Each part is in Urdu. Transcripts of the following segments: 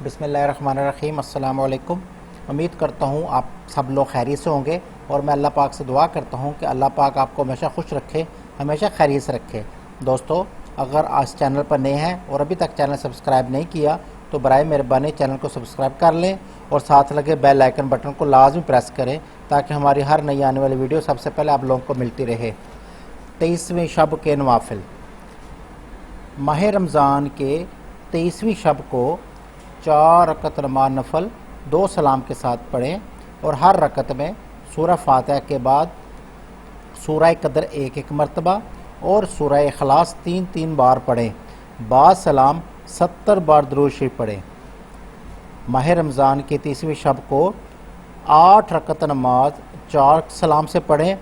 بسم اللہ الرحمن الرحیم۔ السلام علیکم۔ امید کرتا ہوں آپ سب لوگ خیریت سے ہوں گے، اور میں اللہ پاک سے دعا کرتا ہوں کہ اللہ پاک آپ کو ہمیشہ خوش رکھے، ہمیشہ خیریت سے رکھے۔ دوستو، اگر اس چینل پر نئے ہیں اور ابھی تک چینل سبسکرائب نہیں کیا تو برائے مہربانی چینل کو سبسکرائب کر لیں اور ساتھ لگے بیل آئیکن بٹن کو لازمی پریس کریں تاکہ ہماری ہر نئی آنے والی ویڈیو سب سے پہلے آپ لوگوں کو ملتی رہے۔ 23ویں شب کے نوافل۔ ماہ رمضان کے 23ویں شب کو 4 رکعت نماز نفل 2 سلام کے ساتھ پڑھیں، اور ہر رکعت میں سورہ فاتحہ کے بعد سورہ قدر 1 مرتبہ اور سورہ اخلاص 3 بار پڑھیں۔ بعد سلام 70 بار درود شریف پڑھیں۔ ماہ رمضان کی 23ویں شب کو 8 رکعت نماز 4 سلام سے پڑھیں،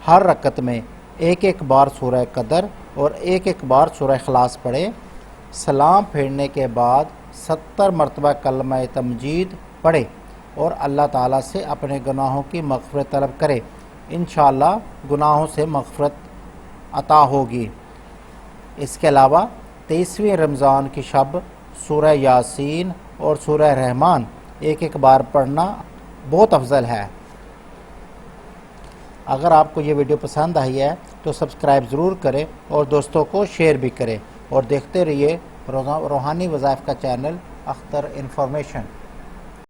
ہر رکعت میں 1 بار سورہ قدر اور 1 بار سورہ اخلاص پڑھیں۔ سلام پھیرنے کے بعد 70 مرتبہ کلمہ تمجید پڑھے اور اللہ تعالیٰ سے اپنے گناہوں کی مغفرت طلب کرے۔ انشاءاللہ گناہوں سے مغفرت عطا ہوگی۔ اس کے علاوہ 23ویں رمضان کی شب سورہ یاسین اور سورہ رحمان 1 بار پڑھنا بہت افضل ہے۔ اگر آپ کو یہ ویڈیو پسند آئی ہے تو سبسکرائب ضرور کریں اور دوستوں کو شیئر بھی کریں، اور دیکھتے رہیے روحانی وظائف کا چینل اختر انفارمیشن۔